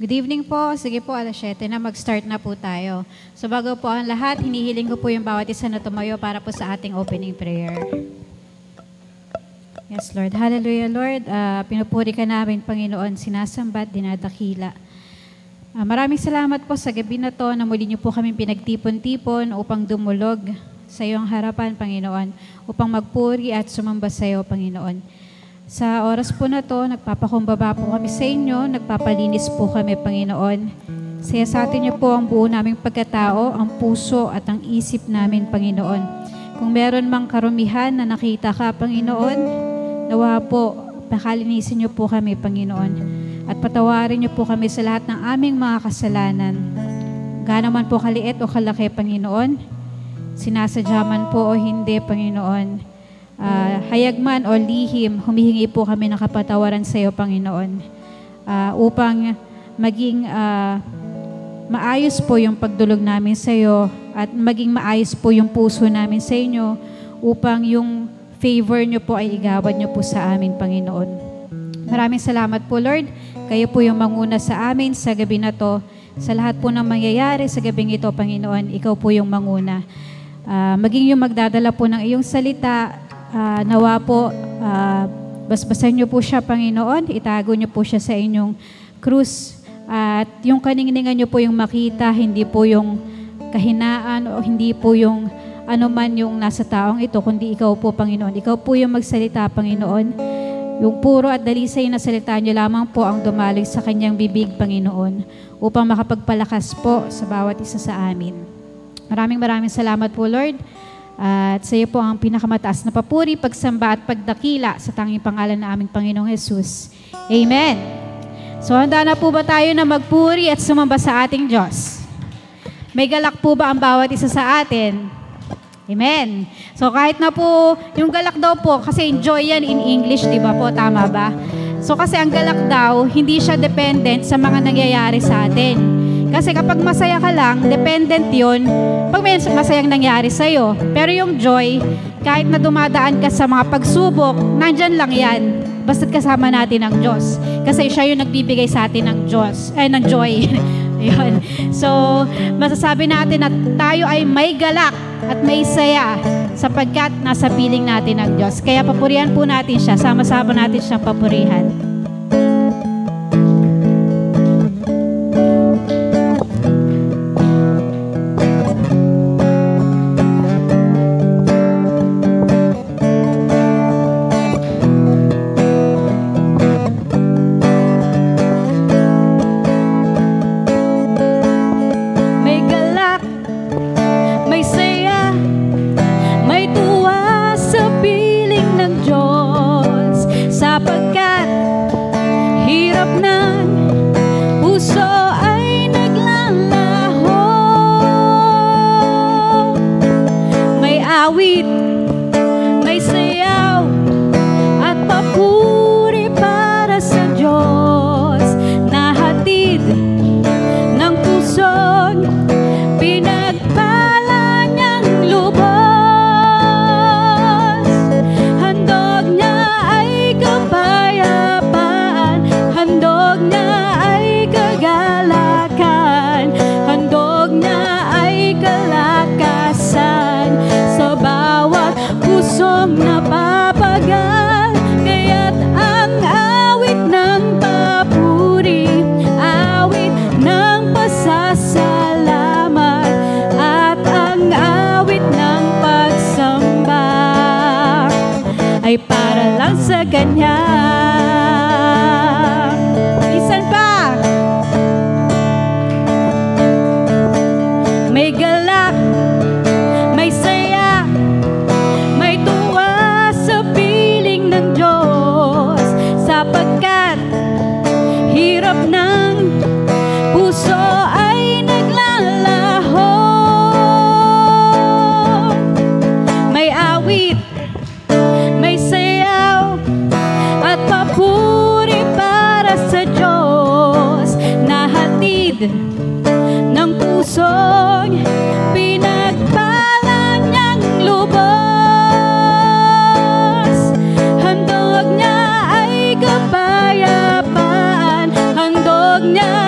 Good evening po. Sige po, alas 7 na. Mag-start na po tayo. So bago po ang lahat, hinihiling ko po yung bawat isa na tumayo para po sa ating opening prayer. Yes, Lord. Hallelujah, Lord. Pinupuri ka namin, Panginoon, sinasamba at dinadakila. Maraming salamat po sa gabi na to na muli niyo po kami pinagtipon-tipon upang dumulog sa iyong harapan, Panginoon, upang magpuri at sumamba sa iyo, Panginoon. Sa oras po na to, nagpapakumbaba po kami sa inyo, nagpapalinis po kami, Panginoon. Siyasatin niyo po ang buo naming pagkatao, ang puso at ang isip namin, Panginoon. Kung meron mang karumihan na nakita ka, Panginoon, nawa po, pakalinisin niyo po kami, Panginoon. At patawarin niyo po kami sa lahat ng aming mga kasalanan. Gaano man po kaliit o kalaki, Panginoon, sinasadya man po o hindi, Panginoon, hayag man o lihim, humihingi po kami ng kapatawaran sa iyo, Panginoon, upang maging maayos po yung pagdulog namin sa iyo at maging maayos po yung puso namin sa inyo upang yung favor niyo po ay igawad niyo po sa amin, Panginoon. Maraming salamat po, Lord. Kayo po yung manguna sa amin sa gabi na to. Sa lahat po ng mangyayari sa gabing ito, Panginoon, ikaw po yung manguna. Maging yung magdadala po ng iyong salita, nawa po, basbasan niyo po siya, Panginoon, itago niyo po siya sa inyong krus, at yung kaningningan niyo po yung makita, hindi po yung kahinaan o hindi po yung anuman yung nasa taong ito, kundi ikaw po, Panginoon. Ikaw po yung magsalita, Panginoon. Yung puro at dalisay na salita niyo lamang po ang dumaloy sa kanyang bibig, Panginoon, upang makapagpalakas po sa bawat isa sa amin. Maraming salamat po, Lord. At sa iyo po ang pinakamataas na papuri, pagsamba at pagdakila sa tanging pangalan na aming Panginoong Jesus. Amen. So handa na po ba tayo na magpuri at sumamba sa ating Diyos? May galak po ba ang bawat isa sa atin? Amen. So kahit na po, yung galak daw po, kasi enjoy yan in English, di ba po? Tama ba? So kasi ang galak daw, hindi siya dependent sa mga nangyayari sa atin. Kasi kapag masaya ka lang, dependent yun pag may masayang nangyari sa'yo. Pero yung joy, kahit na dumadaan ka sa mga pagsubok, nandyan lang yan. Basta't kasama natin ang Diyos. Kasi siya yung nagbibigay sa atin ng ng joy. Yun. So, masasabi natin na tayo ay may galak at may saya sapagkat nasa piling natin ang Diyos. Kaya papurihan po natin siya. Sama-sama natin siyang papurihan. Ay para lang sa Kanya. Isan pa. May galak, may saya, may tuwa sa piling ng Diyos, sapagkat hirap ng puso ay naglalaho. May awit, may sayaw at papuri para sa Diyos, na hatid ng pusong pinagpalang niyang lubos. Handog niya ay kapayapaan, handog niya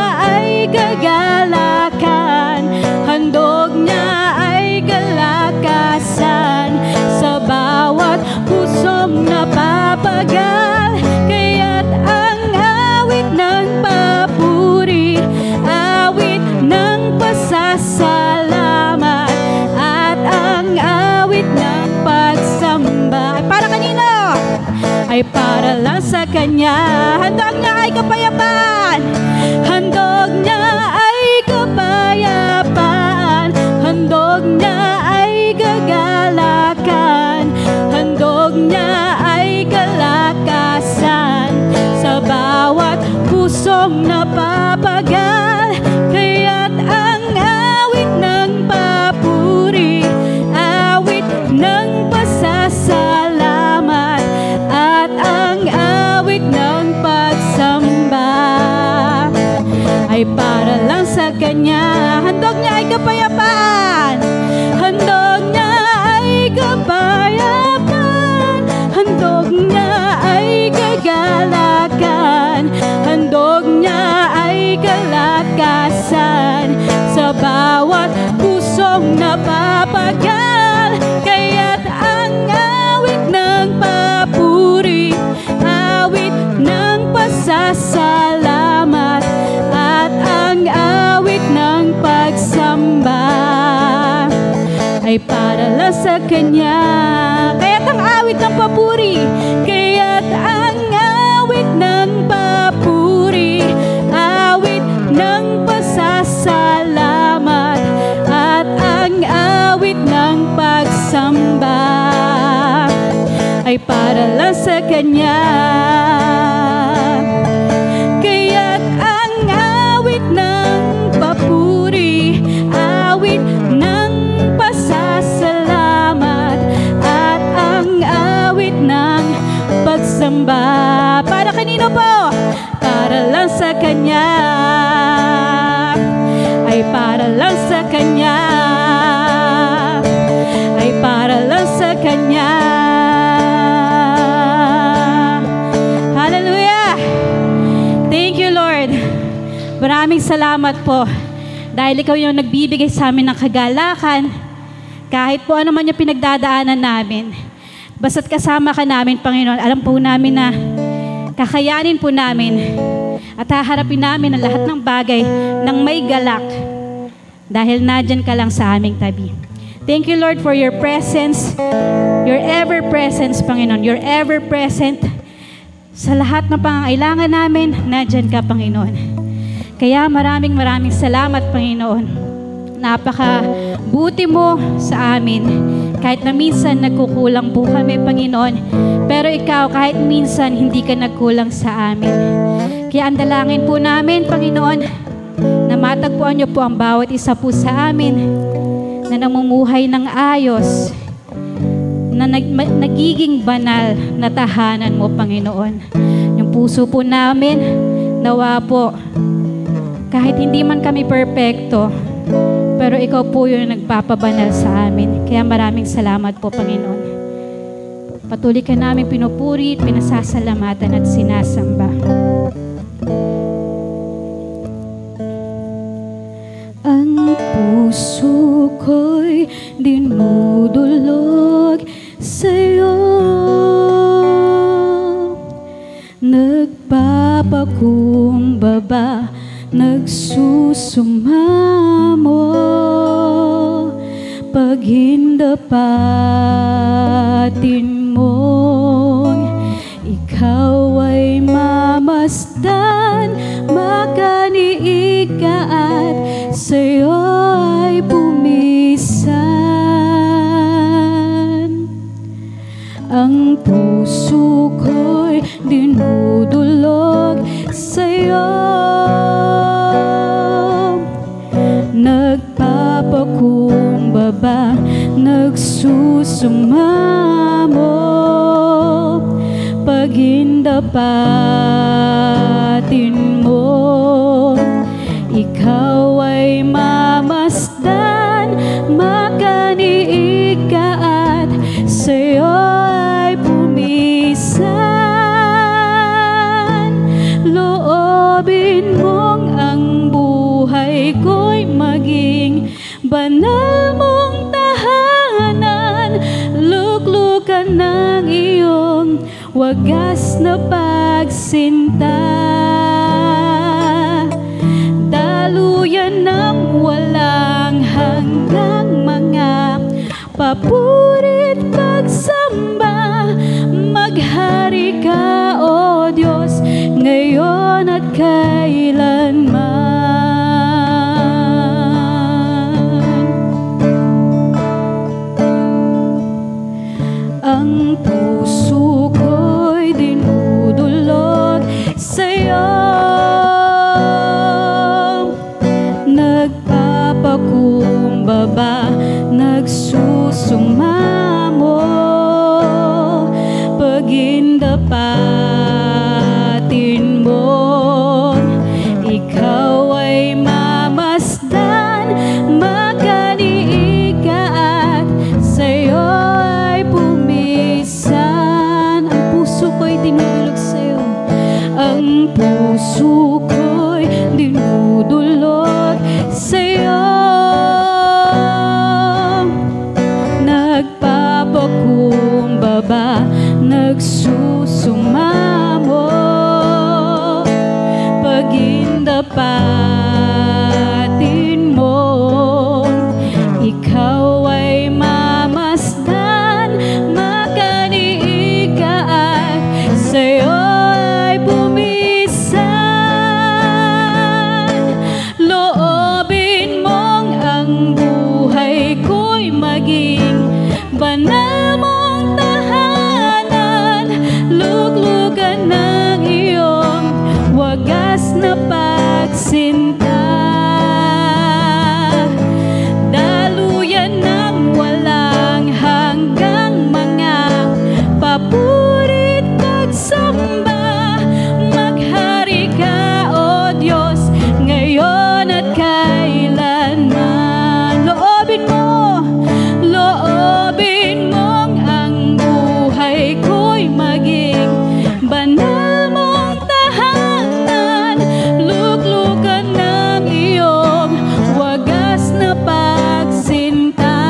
pusong napapagal, kaya't ang awit ng papuri, awit ng pasasalamat, at ang awit ng pagsamba ay para lang sa Kanya. Handog niya ay kapayapaan, handog niya ay kapayapaan, handog niya ay kagalakan, handog niya ay kalakasan sa bawat pusong napapagal, kaya't ang awit ng papuri, awit ng pasasalamat, at ang awit ng pagsamba ay para lang sa Kanya. Kaya't ang awit ng papuri, kaya't ang awit ng papuri, awit ng pasasalamat, at ang awit ng pagsamba ay para lang sa Kanya. Kaya't ang awit ng papuri, awit ng pasasalamat, at ang awit ng pagsamba. Para kanino po? Para lang sa Kanya. Ay para lang sa Kanya. Ay para lang sa Kanya. Hallelujah! Thank you, Lord. Maraming salamat po. Dahil ikaw yung nagbibigay sa amin ng kagalakan, kahit po ano man yung pinagdadaanan namin. Basta't kasama ka namin, Panginoon, alam po namin na kakayanin po namin at haharapin namin ang lahat ng bagay ng may galak dahil nadyan ka lang sa aming tabi. Thank you, Lord, for your presence, your ever-presence, Panginoon, your ever-present sa lahat ng pangangailangan namin, nadyan ka, Panginoon. Kaya maraming salamat, Panginoon. Napaka-buti mo sa amin. Kahit na minsan nagkukulang po kami, Panginoon, pero ikaw kahit minsan hindi ka nagkulang sa amin. Kaya ang dalangin po namin, Panginoon, na matagpuan niyo po ang bawat isa po sa amin na namumuhay ng ayos, na nagiging banal na tahanan mo, Panginoon. Yung puso po namin, nawa po, kahit hindi man kami perpekto, pero ikaw po yung nagpapabanal sa amin. Kaya maraming salamat po, Panginoon. Patuloy ka namin pinupuri, pinasasalamatan at sinasamba. Ang puso ko'y dinudulog sa'yo, nagpapakumbaba, nagsusumamo, paghindapatin mong ikaw ay mamasdan, makaniig ka at sa'yo ay pumisan. Ang puso ko'y dinudulog sa'yo, nagpapakumbaba, nagsusumamo, paghindapatin mo, ikaw ay mamasdan, makaniig ka at sa'yo ay pumisan. Loobin mong ang buhay ko'y maging banal mong tahanan, luklukan ng iyong wagas na pagsinta, daluyan ng walang hanggang mga papuri't pagsamba. Maghari ka, O Diyos, ngayon at kailanman. Ang puso ko'y dinudulog sa'yo, dapatin mo. Ikaw ay mamasdan, makaniig ka at sa'yo ay bumisan. Loobin mong ang buhay ko'y maging banal mong tahanan, luglugan ng iyong wagas na pagsinta. Daluyan ng walang hanggang mga papurit pagsamba. Maghari ka, O Diyos, ngayon at kailanman. Loobin mong ang buhay ko'y maging banal mong tahanan, luglugan ng iyong wagas na pagsinta.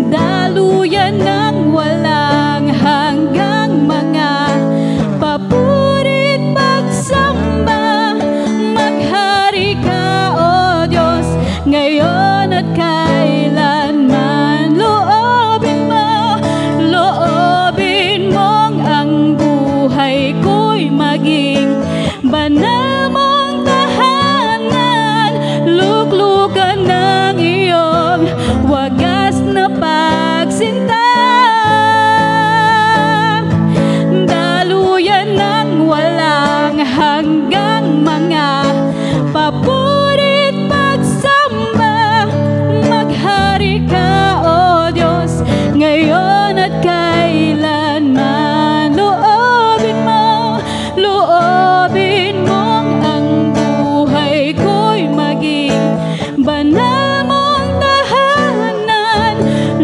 Daluyan ng walang hanggang mga papurit pagsamba. Maghari ka, O Diyos, ngayon at kailanman. Loobin mong ang buhay ko'y maging banal mong tahanan, luglugan ng iyong wagas na pagsinta. Daluyan ng walang hanggang mga papurit pagsamba. Maghari ka, O Diyos, ngayon at kailanman. Loobin mong ang buhay ko'y maging banal mong tahanan,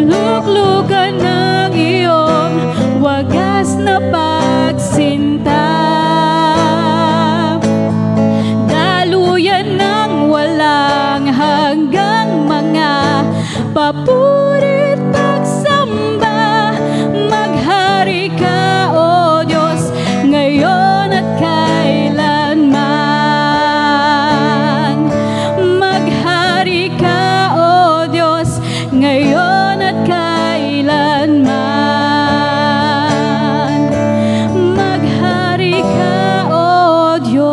luglugan ng iyong wagas na pagsinta. Daluyan ng walang hanggang mga papurit pagsamba. Maghari ka, O Diyos, ngayon at kailanman. Maghari ka, O Diyos, ngayon at kailanman. Maghari ka, O Diyos,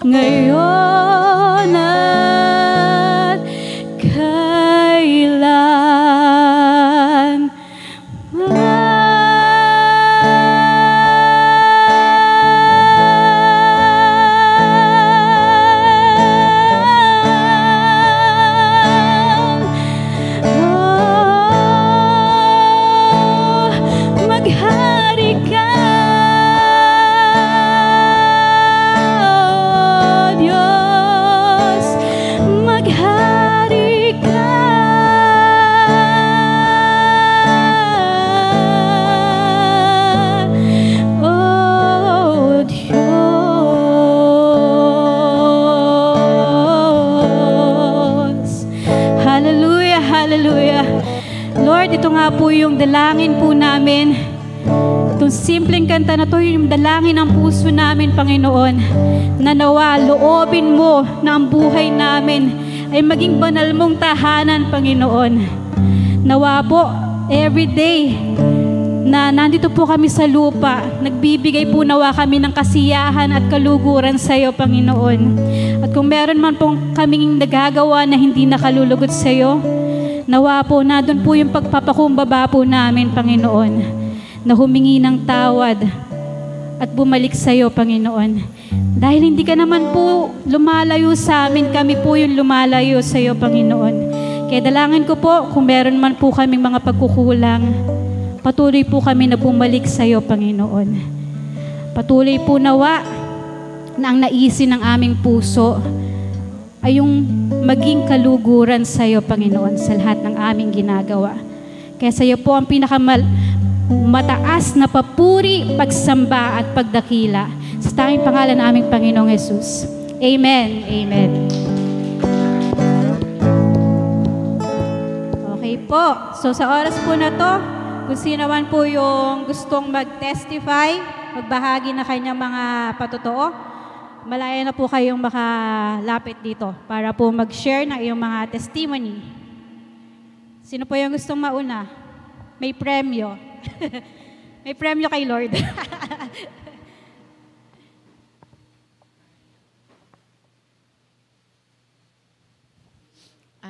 ngayon at kailanman. Maghari ka, O Diyos, maghari ka. O Diyos. Hallelujah, hallelujah. Lord, ito nga po yung dalangin po namin. Itong simpleng kanta na to, yung dalangin ng puso namin, Panginoon, na nawa, loobin mo na ang buhay namin ay maging banal mong tahanan, Panginoon. Nawa po, everyday na nandito po kami sa lupa, nagbibigay po nawa kami ng kasiyahan at kaluguran sa iyo, Panginoon. At kung meron man pong kaming nagagawa na hindi nakalulugod sa iyo, nawa po na doon po yung pagpapakumbaba po namin, Panginoon, na humingi ng tawad at bumalik sa iyo, Panginoon. Dahil hindi ka naman po lumalayo sa amin, kami po yung lumalayo sa iyo, Panginoon. Kaya dalangin ko po, kung meron man po kaming mga pagkukulang, patuloy po kami na bumalik sa iyo, Panginoon. Patuloy po nawa na ang naisin ng aming puso ay yung maging kaluguran sa iyo, Panginoon, sa lahat ng aming ginagawa. Kaya sa iyo po ang mataas na papuri, pagsamba at pagdakila. Sa tanging pangalan ng aming Panginoong Jesus. Amen. Amen. Okay po. So sa oras po na to, Kung sino man po yung gustong mag-testify, magbahagi na kanyang mga patotoo, malaya na po kayong makalapit dito para po mag-share ng iyong mga testimony. Sino po yung gustong mauna? May premyo. May premyo kay Lord.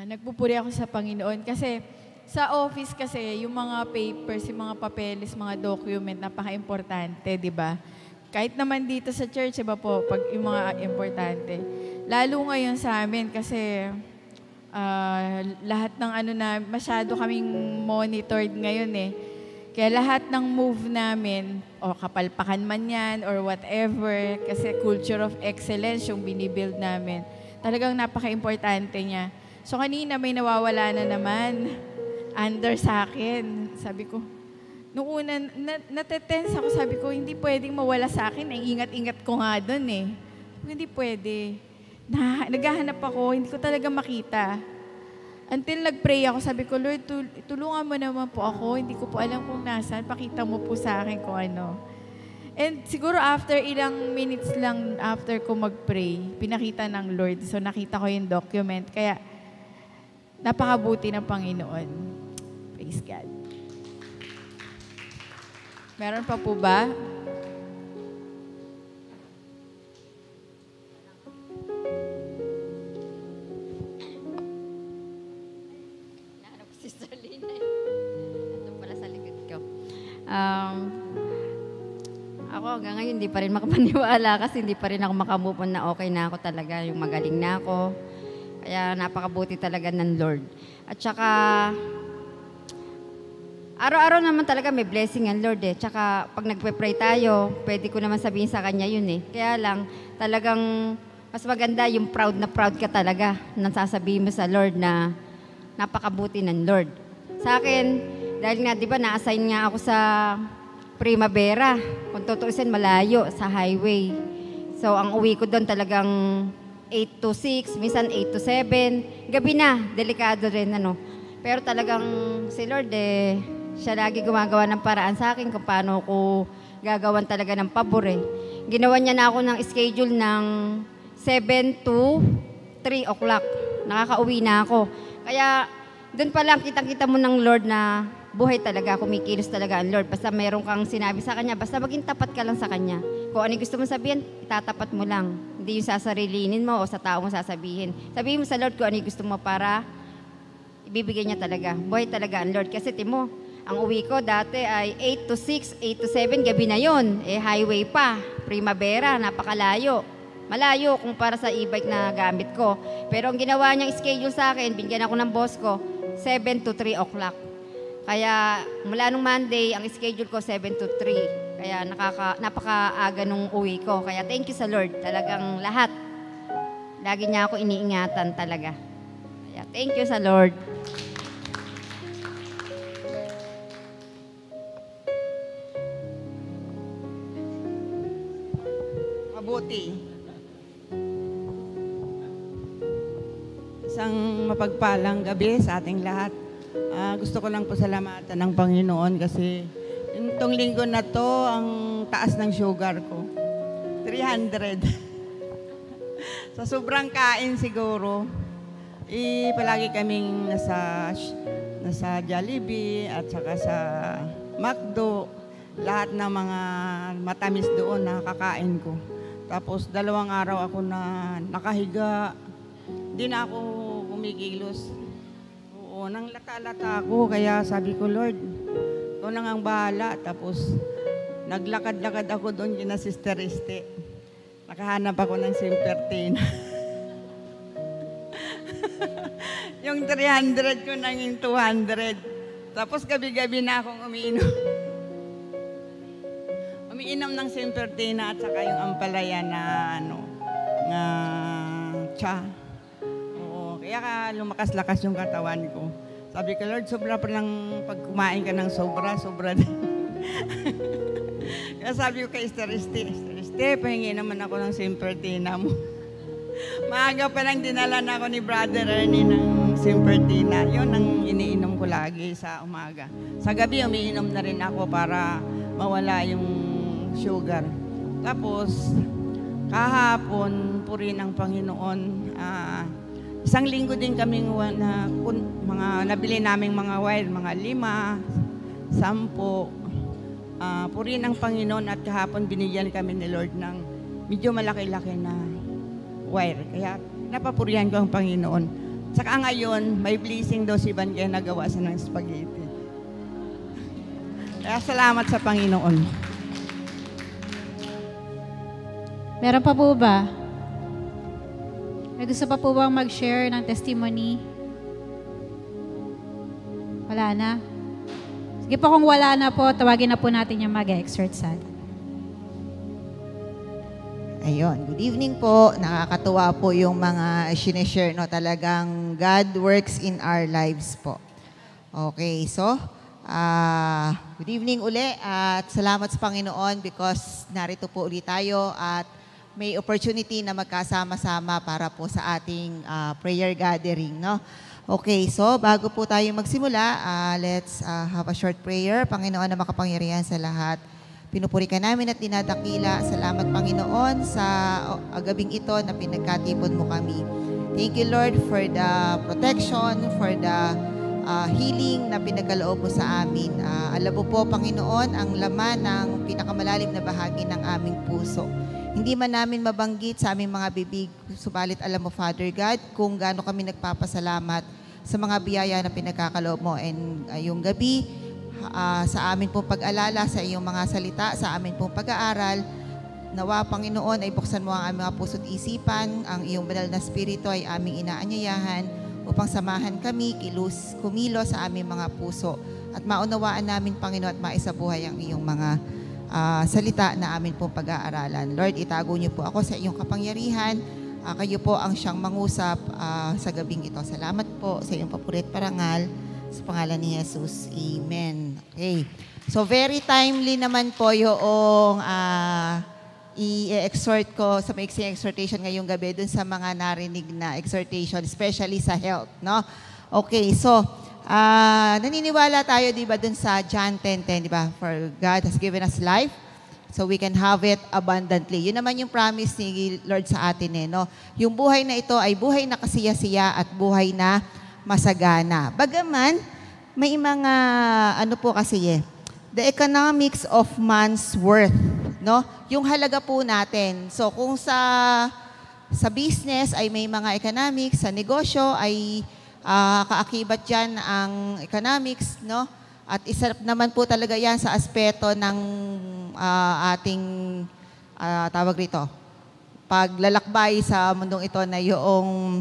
Nagpupuri ako sa Panginoon kasi sa office kasi yung mga papers, yung mga papeles, mga document, napaka-importante, di ba? Kahit naman dito sa church, iba po, pag yung mga importante. Lalo ngayon sa amin kasi lahat ng masyado kaming monitored ngayon eh. Kaya lahat ng move namin, o kapalpakan man yan, or whatever, kasi culture of excellence yung binibuild namin, talagang napaka-importante niya. So kanina may nawawala na naman under sa akin. Sabi ko, nung una, natetense ako, sabi ko, hindi pwedeng mawala sa akin. Ay, ingat-ingat ko nga doon eh. Hindi pwede. Naghahanap ako, hindi ko talaga makita. Until nag-pray ako, sabi ko, Lord, tulungan mo naman po ako. Hindi ko po alam kung nasaan. Pakita mo po sa akin kung ano. And siguro after ilang minutes lang after ko mag-pray, pinakita ng Lord. So nakita ko yung document. Kaya napakabuti ng Panginoon. Praise God. Meron pa po ba? Nahanap ko si Starlene. Ito pala sa likod ko. Ako hanggang ngayon hindi pa rin makapaniwala kasi hindi pa rin ako makamove on na okay na ako talaga, yung magaling na ako. Kaya napakabuti talaga ng Lord. At saka, araw-araw naman talaga may blessing ang Lord eh. Tsaka pag nagpe-pray tayo, pwede ko naman sabihin sa Kanya yun eh. Kaya lang, talagang mas maganda yung proud na proud ka talaga nang sasabihin mo sa Lord na napakabuti ng Lord. Sa akin, dahil nga di ba na-assign nga ako sa Primavera. Kung tutuusin, malayo sa highway. So, ang uwi ko doon talagang 8 to 6, minsan 8 to 7. Gabi na, delikado rin ano. Pero talagang si Lord siya lagi gumagawa ng paraan sa akin kung paano ko gagawan talaga ng pabor eh. Ginawa niya na ako ng schedule ng 7 to 3 o'clock. Nakakauwi na ako. Kaya doon pa lang kitang-kita mo ng Lord na buhay talaga, kumikilos talaga ang Lord. Basta meron kang sinabi sa Kanya, basta maging tapat ka lang sa Kanya. Kung ano gusto mong sabihin, itatapat mo lang. Hindi yung sasarilinin mo o sa tao mo sasabihin. Sabihin mo sa Lord kung ano gusto mo para ibibigay niya talaga. Buhay talaga ang Lord. Kasi timo, ang uwi ko dati ay 8 to 6, 8 to 7, gabi na yon. Highway pa, Primavera, napakalayo. Malayo kung para sa e-bike na gamit ko. Pero ang ginawa niyang schedule sa akin, binigyan ako ng boss ko, 7 to 3 o'clock. Kaya mula nung Monday, ang schedule ko 7 to 3. Kaya napakaaga nung uwi ko. Kaya thank you sa Lord. Talagang lahat. Lagi niya ako iniingatan talaga. Kaya thank you sa Lord. Mabuti. Isang mapagpalang gabi sa ating lahat. Gusto ko lang po salamatan ng Panginoon kasi itong linggo na to, ang taas ng sugar ko. 300. Sa sobrang kain siguro, palagi kaming nasa Jollibee at saka sa McDo. Lahat ng mga matamis doon nakakain ko. Tapos 2 araw ako na nakahiga. Hindi na ako kumikilos. Oo, nang lata-lata ako. Kaya sabi ko, Lord, ikaw na nga ang bahala. Tapos naglakad-lakad ako doon kina Sister Este. Nakahanap ako ng Simpertina. Yung 300 ko naging 200. Tapos gabi-gabi na akong umiinom. Umiinom ng Simpertina at saka yung ampalaya na tsa. Oo, kaya lumakas-lakas yung katawan ko. Sabi ko, Lord, sobra pa lang pag kumain ka ng sobra din. Kaya sabi ko kay Sister Este, pahingi naman ako ng Simpertina mo. Maaga pa lang dinala na ako ni Brother Ernie ng Simpertina. Yun ang iniinom ko ko lagi sa umaga. Sa gabi, umiinom na rin ako para mawala yung sugar. Tapos, kahapon, purihin ang Panginoon. Isang linggo din kami mga nabili naming mga wire, mga 5, 10. Purihin ang Panginoon at kahapon binigyan kami ni Lord ng medyo malaki-laki na wire. Kaya napapurihan ko ang Panginoon. Saka ngayon, may blessing daw si Van kaya nagawa siya ng spaghetti. Kaya salamat sa Panginoon. Meron pa po ba? May gusto pa po bang mag-share ng testimony? Wala na? Sige po, kung wala na po, tawagin na po natin yung mag-exhort sa atin. Ayun, good evening po. Nakakatuwa po yung mga sinishare, no? Talagang God works in our lives po. Okay, so, good evening uli at salamat sa Panginoon because narito po ulit tayo at may opportunity na magkasama-sama para po sa ating prayer gathering, no? Okay, so bago po tayo magsimula, let's have a short prayer. Panginoon na makapangyarihan sa lahat, pinupuri ka namin at dinadakila. Salamat, Panginoon, sa gabing ito na pinagkatipon mo kami. Thank you, Lord, for the protection, for the healing na pinagkaloob mo sa amin. Alam mo po, Panginoon, ang laman ng pinakamalalim na bahagi ng aming puso. Hindi man namin mabanggit sa aming mga bibig, subalit alam mo, Father God, kung gaano kami nagpapasalamat sa mga biyaya na pinagkakaloob mo. And yung gabi, sa amin pong pag-alala, sa iyong mga salita, sa amin pong pag-aaral, nawa, Panginoon, ay buksan mo ang aming mga puso't isipan, ang iyong banal na spirito ay aming inaanyayahan upang samahan kami, kumilos sa aming mga puso at maunawaan namin, Panginoon, at maisabuhay ang iyong mga salita na amin pong pag-aaralan. Lord, itago niyo po ako sa iyong kapangyarihan. Kayo po ang siyang mangusap sa gabing ito. Salamat po sa iyong papurit parangal. Sa pangalan ni Jesus. Amen. Okay. So, very timely naman po yung i-exhort ko sa maiksing exhortation ngayong gabi dun sa mga narinig na exhortation, especially sa health, no? Okay, so, naniniwala tayo, di ba, dun sa John 10:10, di ba? For God has given us life, so we can have it abundantly. Yun naman yung promise ni Lord sa atin, no? Yung buhay na ito ay buhay na kasiya-siya at buhay na masagana. Bagaman, may mga, the economics of man's worth, no? Yung halaga po natin. So, kung sa business ay may mga economics, sa negosyo ay kaakibat dyan ang economics, no? At isa naman po talaga yan sa aspeto ng ating, tawag rito, paglalakbay sa mundong ito na yung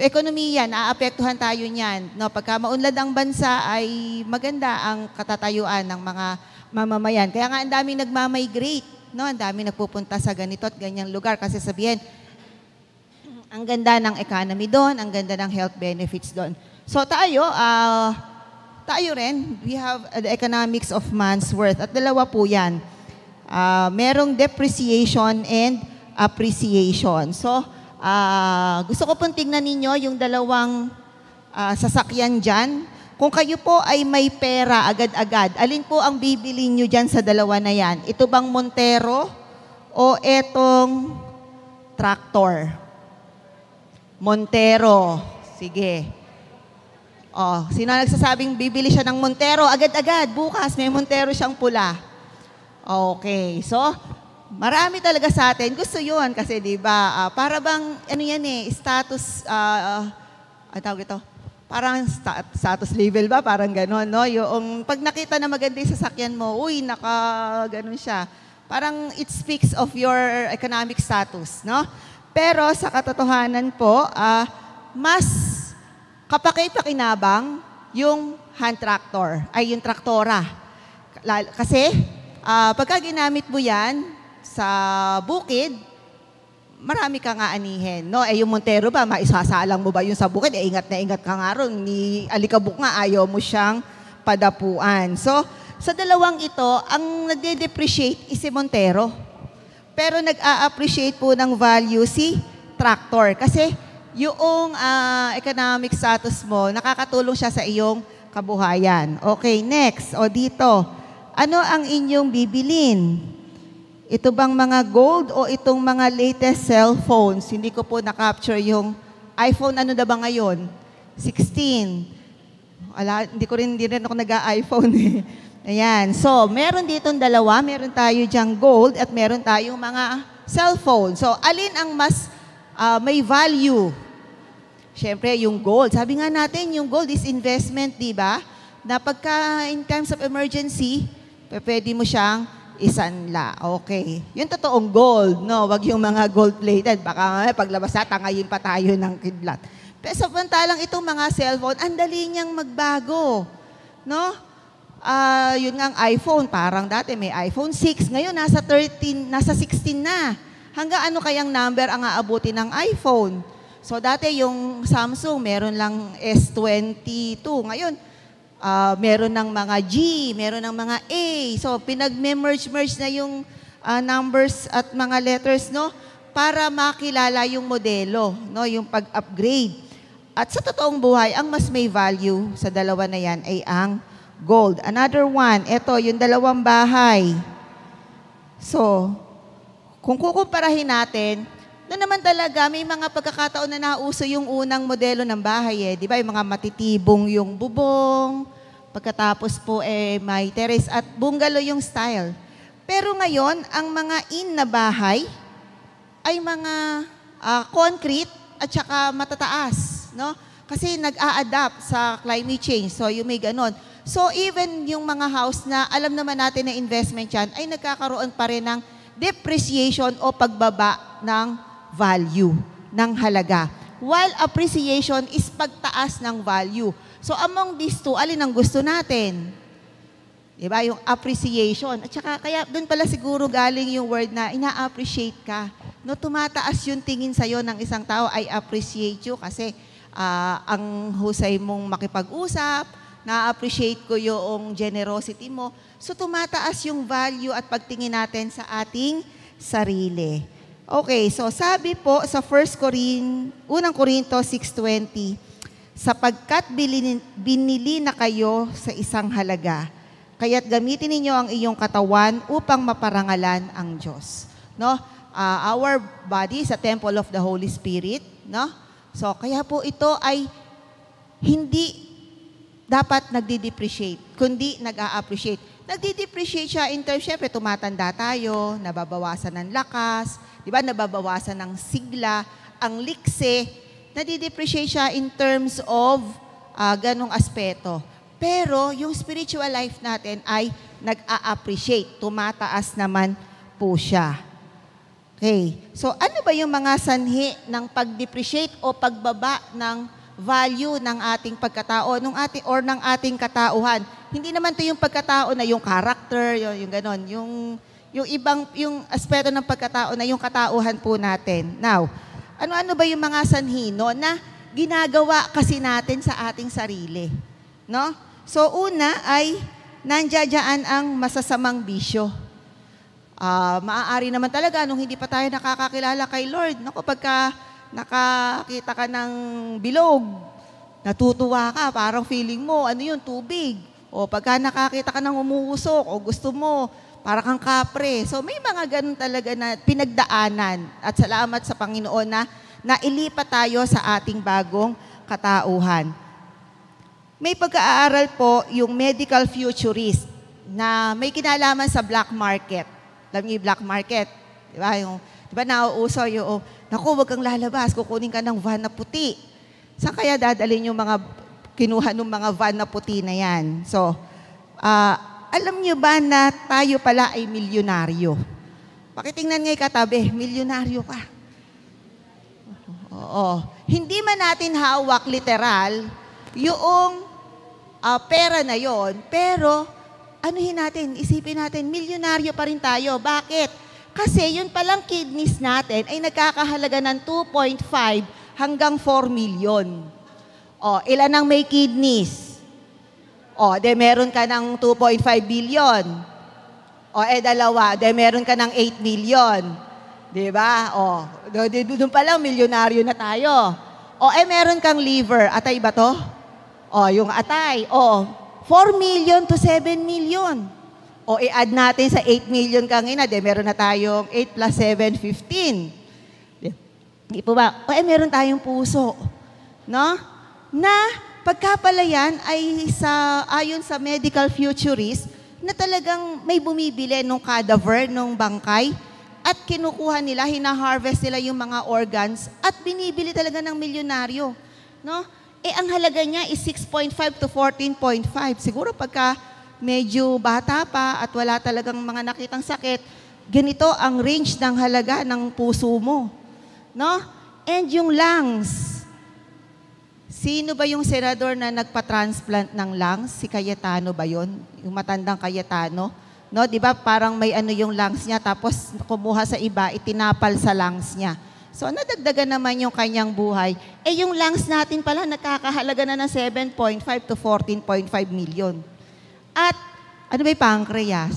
ekonomiya, naapektuhan tayo niyan. No, pagka maunlad ang bansa ay maganda ang katatayuan ng mga mamamayan. Kaya nga ang daming nagmamigrate, no? Ang daming nagpupunta sa ganito at ganyang lugar kasi sabihin, ang ganda ng economy doon, ang ganda ng health benefits doon. So tayo rin, we have the economics of man's worth. At dalawa po yan. Merong depreciation and appreciation. So, gusto ko pong tingnan ninyo yung dalawang sasakyan dyan. Kung kayo po ay may pera agad-agad, alin po ang bibili nyo dyan sa dalawa na yan? Ito bang Montero o etong tractor? Montero. Sige. Sino nagsasabing bibili siya ng Montero? Agad-agad. Bukas may Montero siyang pula. Okay. So, marami talaga sa atin. Gusto yun kasi, di ba, para bang, status, tawag ito, parang status level ba? Parang gano'n, no? Yung pag nakita na maganda yung sasakyan mo, uy, gano'n siya. Parang it speaks of your economic status, no? Pero sa katotohanan po, mas kapaki-pakinabang yung hand tractor, ay yung traktora. Kasi, pagka ginamit mo yan sa bukid, marami ka nga anihin, no? Yung Montero ba, maisasalang mo ba yung sa bukid? Ingat na ingat ka nga ron. Ni alikabok nga, ayaw mo siyang padapuan. So, sa dalawang ito, ang nagde-depreciate is si Montero. Pero nag-a-appreciate po ng value si tractor. Kasi yung economic status mo, nakakatulong siya sa iyong kabuhayan. Okay, next. O dito, ano ang inyong bibilin? Ito bang mga gold o itong mga latest cellphones? Hindi ko po na-capture yung iPhone. Ano na ba ngayon? 16. Hindi rin ako nag-iPhone eh. Ayan. So, meron ditong dalawa. Meron tayo dyang gold at meron tayong mga cellphone. So, alin ang mas may value? Siyempre, yung gold. Sabi nga natin, yung gold is investment, di ba? Na pagka in times of emergency, pwede mo siyang isanla. Okay. Yung totoong gold, no? Wag yung mga gold-plated. Baka paglabas na, tangayin pa tayo ng kidlat. Pero samantalang itong mga cellphone, ang dali niyang magbago. No? Yun nga ang iPhone, parang dati may iPhone 6, ngayon nasa 13, nasa 16 na. Hanggang ano kayang number ang aabutin ng iPhone? So dati yung Samsung, meron lang S22. Ngayon, meron ng mga G, meron ng mga A. So pinag-merge na yung numbers at mga letters, no? Para makilala yung modelo, no? Yung pag-upgrade. At sa totoong buhay, ang mas may value sa dalawa na yan ay ang gold. Another one, ito, yung dalawang bahay. So, kung kukumparahin natin, na naman talaga, may mga pagkakataon na nauso yung unang modelo ng bahay eh. Di ba? Yung mga matitibong yung bubong, pagkatapos po may terrace at bungalow yung style. Pero ngayon, ang mga in na bahay ay mga concrete at saka matataas. No? Kasi nag-a-adapt sa climate change. So, yung may ganon. So, even yung mga house na alam naman natin na investment yan, ay nagkakaroon pa rin ng depreciation o pagbaba ng value, ng halaga. While appreciation is pagtaas ng value. So, among these two, alin ang gusto natin? Diba? Yung appreciation. At saka, kaya doon pala siguro galing yung word na ina-appreciate ka. No, tumataas yung tingin sa'yo ng isang tao, I appreciate you kasi ang husay mong makipag-usap, na-appreciate ko yung generosity mo. So, tumataas yung value at pagtingin natin sa ating sarili. Okay, so sabi po sa 1 Corinto 6:20, sapagkat binili na kayo sa isang halaga, kaya't gamitin ninyo ang iyong katawan upang maparangalan ang Diyos. No? Our body is a temple of the Holy Spirit, no? So, kaya po ito ay hindi dapat nagdi-depreciate, kundi nag-a-appreciate. Nagdi-depreciate siya in terms, syempre, tumatanda tayo, nababawasan ng lakas, di ba, nababawasan ng sigla, ang likse, nadi-depreciate siya in terms of ganong aspeto. Pero, yung spiritual life natin ay nag-a-appreciate, tumataas naman po siya. Okay. So, ano ba yung mga sanhi ng pag-depreciate o pagbaba ng value ng ating pagkatao, ng ating katauhan? Hindi naman to yung pagkatao na yung character, yung ganon. Yung aspeto ng pagkatao na yung katauhan po natin. Now, ano-ano ba yung mga sanhi, no, na ginagawa kasi natin sa ating sarili? No? So, una ay nandiyan ang masasamang bisyo. Maaari naman talaga nung hindi pa tayo nakakakilala kay Lord. Naku, pagka nakakita ka ng bilog, natutuwa ka, parang feeling mo, ano yun, tubig. O pagka nakakita ka ng umuusok, o gusto mo, parang kang kapre. So may mga ganun talaga na pinagdaanan. At salamat sa Panginoon na nailipat tayo sa ating bagong katauhan. May pag-aaral po yung medical futurist na may kinalaman sa black market. Alam niyo yung black market? Diba? Diba nauuso yung, naku, wag kang lalabas, kukunin ka ng van na puti. Saan kaya dadalhin yung mga kinuha ng mga van na puti na yan? So, alam niyo ba na tayo pala ay milyonaryo? Pakitingnan ngay katabi, milyonaryo ka. Oo. Hindi man natin hawak literal yung pera na yon, pero anuhin natin, isipin natin, milyonaryo pa rin tayo. Bakit? Kasi yun palang kidneys natin ay nagkakahalaga ng 2.5 hanggang 4 million. O, ilan ang may kidneys? O, meron ka ng 2.5 billion. O, dalawa, meron ka ng 8 million. Diba? O, doon pa lang, milyonaryo na tayo. O, meron kang liver. Atay ba to? O, yung atay, o, 4 million to 7 million. O, i-add natin sa 8 million kanina, meron na tayong 8 plus 7, 15. Hindi po ba? O, meron tayong puso. No? Na pagkapalayan ay ayon sa medical futurist, na talagang may bumibili nung cadaver, nung bangkay, at kinukuha nila, hina-harvest nila yung mga organs, at binibili talaga ng milyonaryo. No? Ang halaga niya is 6.5 to 14.5. Siguro pagka medyo bata pa at wala talagang mga nakitang sakit, ganito ang range ng halaga ng puso mo. No? And yung lungs. Sino ba yung senador na nagpa-transplant ng lungs? Si Cayetano ba yun? Yung matandang Cayetano? No, 'di ba? Parang may yung lungs niya tapos kumuha sa iba, itinapal sa lungs niya. So, nadagdagan naman yung kanyang buhay. Yung lungs natin pala, nakakahalaga na ng 7.5 to 14.5 million. At, ano ba yung pancreas?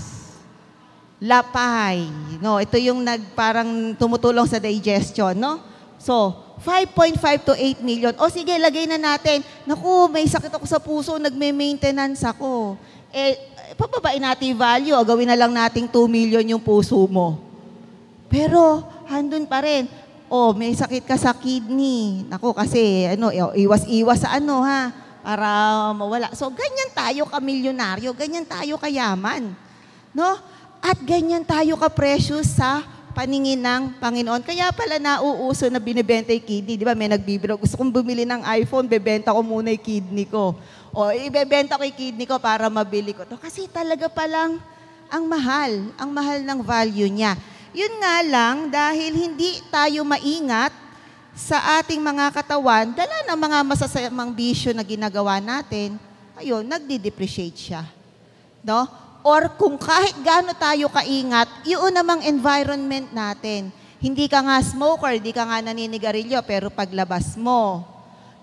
Lapay. No, ito yung parang tumutulong sa digestion, no? So, 5.5 to 8 million. O sige, lagay na natin. Naku, may sakit ako sa puso, nagme-maintenance ako. Pababain natin yung value, o gawin na lang nating 2 million yung puso mo. Pero, handun pa rin. O, may sakit ka sa kidney. Naku, kasi, iwas-iwas sa para mawala. So, ganyan tayo ka-milyonaryo, ganyan tayo kayaman. No? At ganyan tayo ka-precious sa paningin ng Panginoon. Kaya pala nauuso na binibenta yung kidney. Di ba, may nagbibiro, gusto kong bumili ng iPhone, bebenta ko muna yung kidney ko. O, ibebenta ko yung kidney ko para mabili ko to. Kasi talaga palang ang mahal ng value niya. Yun nga lang, dahil hindi tayo maingat sa ating mga katawan, dala ng mga masasamang bisyo na ginagawa natin, ayun, nagdi-depreciate siya. No? Or kung kahit gaano tayo kaingat, yun namang environment natin. Hindi ka nga smoker, hindi ka nga naninigarilyo, pero paglabas mo,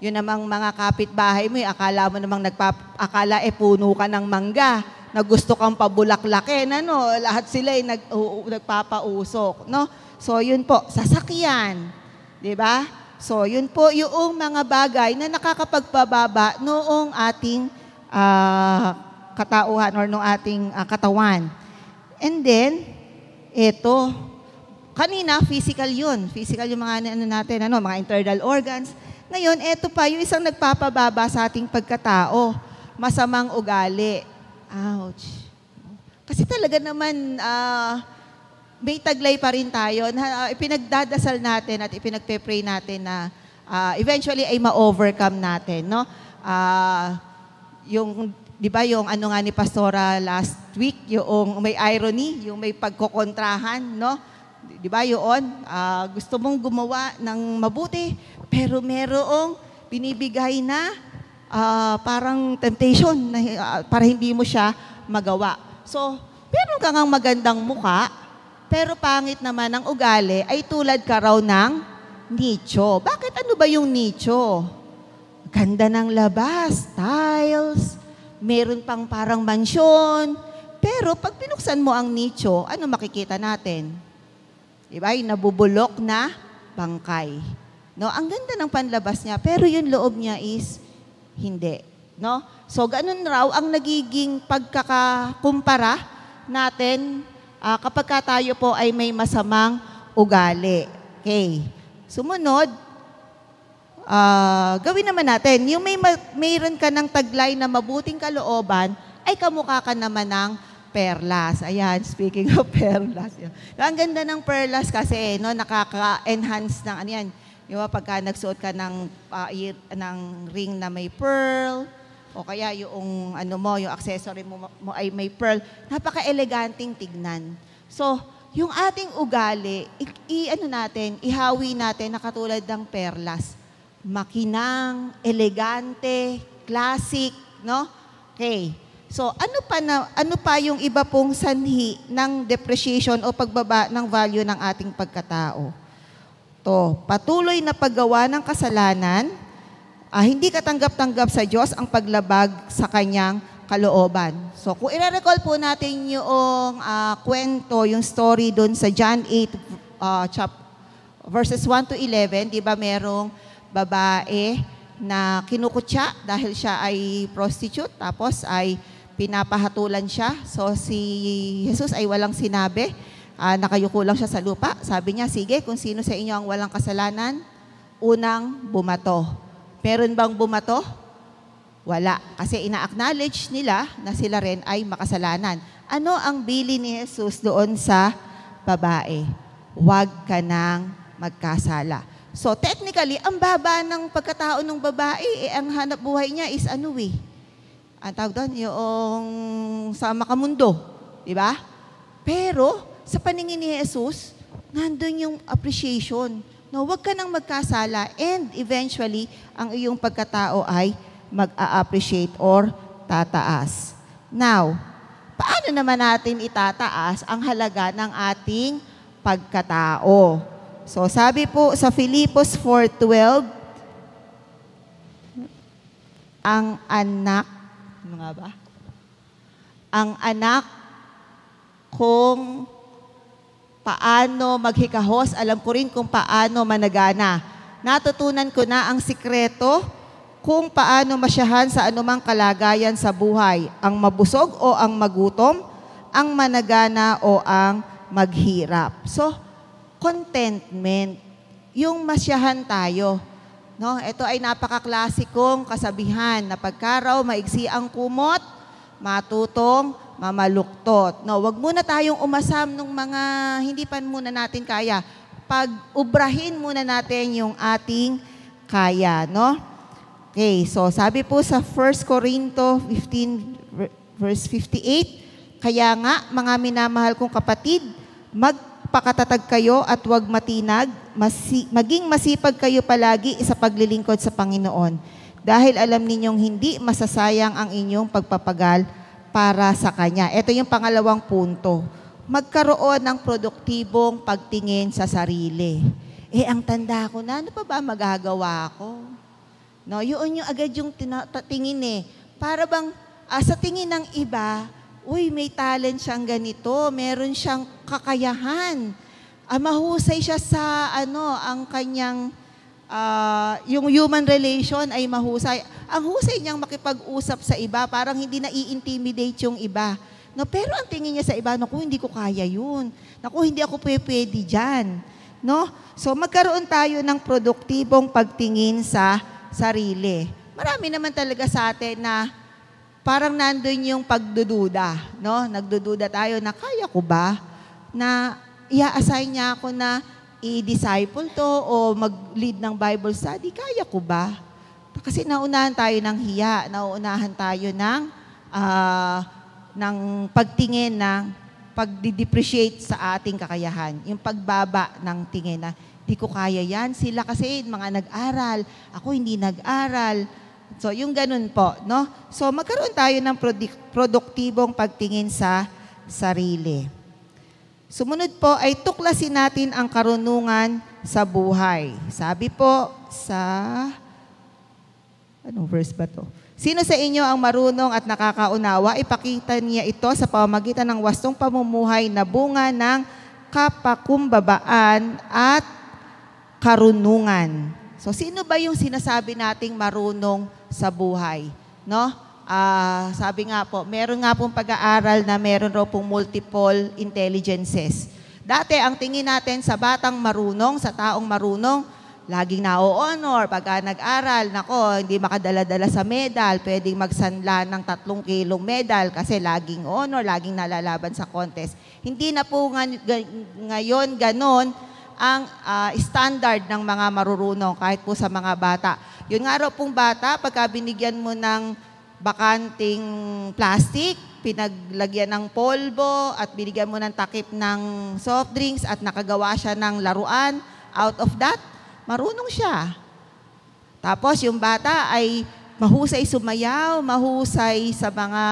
yun namang mga kapitbahay mo, akala mo namang akala puno ka ng mangga, na gusto kang pabulaklakin, lahat sila ay nagpapausok, no? So, yun po, sasakyan, di ba? So, yun po yung mga bagay na nakakapagpababa noong ating katauhan or noong ating katawan. And then, ito, kanina, physical yun. Physical yung mga natin, mga internal organs. Ngayon, ito pa, yung isang nagpapababa sa ating pagkatao, masamang ugali. Ouch. Kasi talaga naman, may taglay pa rin tayo na ipinagdadasal natin at ipinagpe-pray natin na eventually ay ma-overcome natin, no? Yung, di ba, yung nga ni Pastora last week, yung may irony, yung may pagkokontrahan, no? Di ba, yun? Gusto mong gumawa ng mabuti, pero merong binibigay na parang temptation na, para hindi mo siya magawa. So, meron ka ngang magandang muka, pero pangit naman ang ugali ay tulad ka raw ng nicho. Bakit ano ba yung nicho? Ganda ng labas, tiles, meron pang parang mansyon, pero pag binuksan mo ang nicho, ano makikita natin? Diba? Yung nabubulok na bangkay. No? Ang ganda ng panlabas niya, pero yung loob niya is hindi. No? So, ganun raw ang nagiging pagkakakumpara natin kapag tayo po ay may masamang ugali. Okay. Sumunod, gawin naman natin, yung mayroon ka ng taglay na mabuting kalooban, ay kamukha ka naman ng perlas. Ayan, speaking of perlas. Ang ganda ng perlas kasi, nakaka-enhance ng yan. Yung pagka nagsuot ka ng ring na may pearl, o kaya yung yung accessory mo ay may pearl, napaka-eleganting tignan. So, yung ating ugali, ihawi natin na katulad ng perlas. Makinang, elegante, classic, no? Okay. So, ano pa yung iba pong sanhi ng depreciation o pagbaba ng value ng ating pagkatao? Patuloy na paggawa ng kasalanan, hindi katanggap-tanggap sa Diyos ang paglabag sa kanyang kalooban. So, kung i-recall po natin yung kwento, yung story doon sa John 8, verses 1 to 11, di ba merong babae na kinukutya dahil siya ay prostitute, tapos ay pinapahatulan siya. So si Jesus ay walang sinabi, nakayuko lang siya sa lupa. Sabi niya, sige, kung sino sa inyo ang walang kasalanan, unang bumato. Meron bang bumato? Wala. Kasi ina-acknowledge nila na sila rin ay makasalanan. Ano ang bili ni Jesus doon sa babae? Huwag ka nang magkasala. So technically, ang baba ng pagkatao ng babae, ang hanap buhay niya is ano ang tawag doon, yung sa makamundo. Diba? Pero, sa paningin ni Jesus, nandun yung appreciation. No, huwag ka nang magkasala and eventually, ang iyong pagkatao ay mag-a-appreciate or tataas. Now, paano naman natin itataas ang halaga ng ating pagkatao? So, sabi po sa Filipos 4:12, ang anak, ano nga ba? Ang anak kung paano maghikahos, alam ko rin kung paano managana. Natutunan ko na ang sikreto kung paano masyahan sa anumang kalagayan sa buhay, ang mabusog o ang magutom, ang managana o ang maghirap. So, contentment, yung masyahan tayo. No? Ito ay napakaklasikong kasabihan na pagka raw maigsi ang kumot, matutong mamaluktot. No, wag muna tayong umasam ng mga hindi pa muna natin kaya. Pag-ubrahin muna natin yung ating kaya, no? Okay, so sabi po sa 1 Corinto 15 verse 58, kaya nga mga minamahal kong kapatid, magpakatatag kayo at huwag matinag, maging masipag kayo palagi sa paglilingkod sa Panginoon. Dahil alam ninyong hindi masasayang ang inyong pagpapagal para sa Kanya. Ito yung pangalawang punto. Magkaroon ng produktibong pagtingin sa sarili. Ang tanda ko na, ano pa ba magagawa ko? No, yun yung agad yung tingin Para bang sa tingin ng iba, uy, may talent siyang ganito, meron siyang kakayahan. Mahusay siya sa ang kanyang yung human relation ay mahusay. Ang husay niyang makipag-usap sa iba, parang hindi na-i-intimidate yung iba. No, pero ang tingin niya sa iba, naku, hindi ko kaya yun. Naku, hindi ako pwede dyan. No? So, magkaroon tayo ng produktibong pagtingin sa sarili. Marami naman talaga sa atin na parang nandun yung pagdududa. No? Nagdududa tayo na kaya ko ba? Na i-assign niya ako na i-disciple to o mag-lead ng Bible study. Kaya ko ba? Kasi naunahan tayo ng hiya. Naunahan tayo ng pagtingin ng pag-depreciate sa ating kakayahan. Yung pagbaba ng tingin na di ko kaya yan. Sila kasi mga nag-aral. Ako hindi nag-aral. So, yung ganun po, no? So, magkaroon tayo ng produktibong pagtingin sa sarili. Sumunod po ay tuklasin natin ang karunungan sa buhay. Sabi po sa, anong verse ba to? Sino sa inyo ang marunong at nakakaunawa? Ipakita niya ito sa pamamagitan ng wastong pamumuhay na bunga ng kapakumbabaan at karunungan. So, sino ba yung sinasabi nating marunong sa buhay? No? Sabi nga po, meron nga pong pag-aaral na meron raw pong multiple intelligences. Dati, ang tingin natin sa batang marunong, sa taong marunong, laging na-honor. Pagka nag-aral, nako, hindi makadala-dala sa medal, pwedeng magsanla ng 3 kilong medal kasi laging honor, laging nalalaban sa contest. Hindi na po ngayon ganon ang standard ng mga marurunong kahit po sa mga bata. Yun nga raw pong bata, pagka binigyan mo ng bakanting plastic, pinaglagyan ng polvo at binigyan mo ng takip ng soft drinks at nakagawa siya ng laruan, out of that, marunong siya. Tapos yung bata ay mahusay sumayaw, mahusay sa mga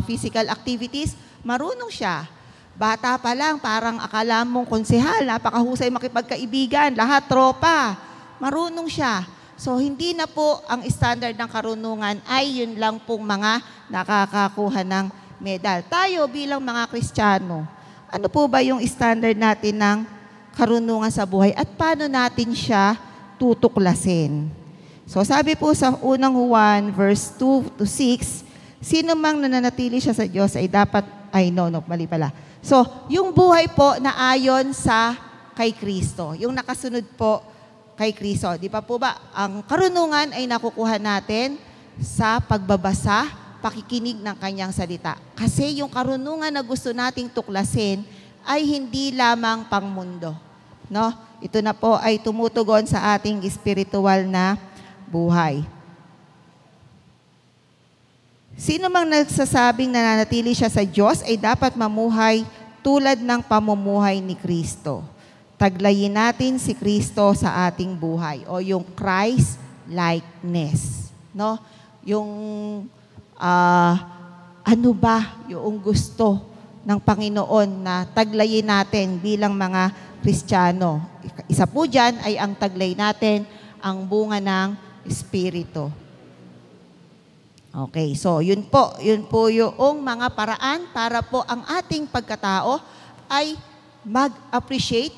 physical activities, marunong siya. Bata pa lang, parang akala mong konsehal, napakahusay makipagkaibigan, lahat tropa, marunong siya. So, hindi na po ang standard ng karunungan ay yun lang pong mga nakakakuha ng medal. Tayo bilang mga Kristiyano, ano po ba yung standard natin ng karunungan sa buhay at paano natin siya tutuklasin? So sabi po sa unang Juan, verse 2 to 6, sino mang nananatili siya sa Diyos ay dapat, mali pala. So, yung buhay po na ayon sa kay Kristo, yung nakasunod po kay Kristo. Di pa po ba? Ang karunungan ay nakukuha natin sa pagbabasa, pakikinig ng kanyang salita. Kasi yung karunungan na gusto nating tuklasin ay hindi lamang pangmundo. No? Ito na po ay tumutugon sa ating spiritual na buhay. Sino mang nagsasabing nananatili siya sa Diyos ay dapat mamuhay tulad ng pamumuhay ni Kristo. Taglayin natin si Kristo sa ating buhay o yung Christ-likeness. No? Yung ano ba yung gusto ng Panginoon na taglayin natin bilang mga Kristiyano. Isa po dyan ay ang taglay natin ang bunga ng Espiritu. Okay, so yun po yung mga paraan para po ang ating pagkatao ay mag-appreciate.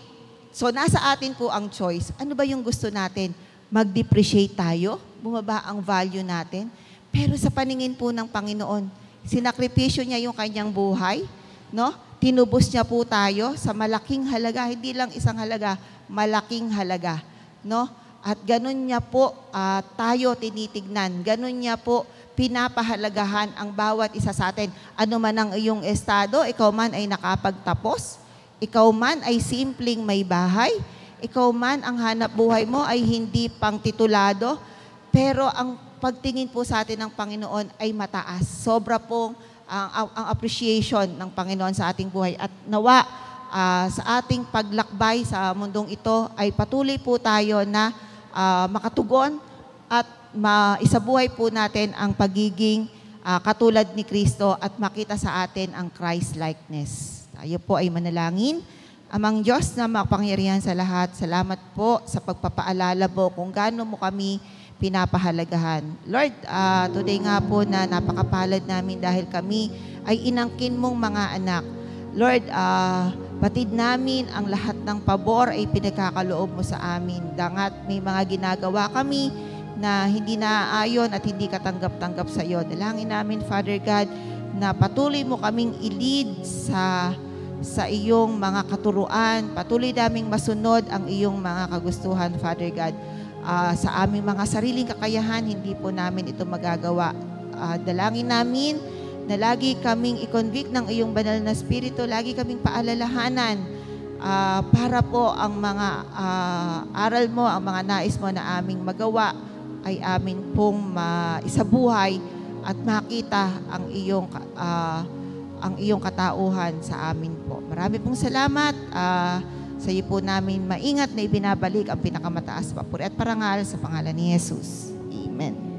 So nasa atin po ang choice. Ano ba yung gusto natin? Mag-depreciate tayo? Bumaba ang value natin? Pero sa paningin po ng Panginoon, sinakripisyo niya yung kanyang buhay, no? Tinubos niya po tayo sa malaking halaga, hindi lang isang halaga, malaking halaga, no? At ganun niya po tayo tinitignan, ganun niya po pinapahalagahan ang bawat isa sa atin. Ano man ang iyong estado, ikaw man ay nakapagtapos, ikaw man ay simpleng may bahay, ikaw man ang hanap buhay mo ay hindi pang titulado, pero ang pagtingin po sa atin ng Panginoon ay mataas. Sobra pong ang appreciation ng Panginoon sa ating buhay. At nawa sa ating paglakbay sa mundong ito ay patuloy po tayo na makatugon at maisabuhay po natin ang pagiging katulad ni Kristo at makita sa atin ang Christ-likeness. Tayo po ay manalangin. Amang Diyos na makapangyarihan sa lahat, salamat po sa pagpapaalala mo kung gaano mo kami pinapahalagahan. Lord, today nga po na napakapalad namin dahil kami ay inangkin mong mga anak. Lord, batid namin ang lahat ng pabor ay pinagkakaloob mo sa amin. Dangat may mga ginagawa kami na hindi naaayon at hindi katanggap-tanggap sa iyo. Dalangin namin, Father God, na patuloy mo kaming i-lead sa iyong mga katuruan. Patuloy naming masunod ang iyong mga kagustuhan, Father God. Sa aming mga sariling kakayahan, hindi po namin ito magagawa. Dalangin namin na lagi kaming i-convict ng iyong banal na spirito, lagi kaming paalalahanan para po ang mga aral mo, ang mga nais mo na aming magawa ay amin pong isabuhay at makita ang iyong katauhan sa amin po. Marami pong salamat. Sa iyo po namin maingat na ibinabalik ang pinakamataas papuri at parangal sa pangalan ni Jesus. Amen.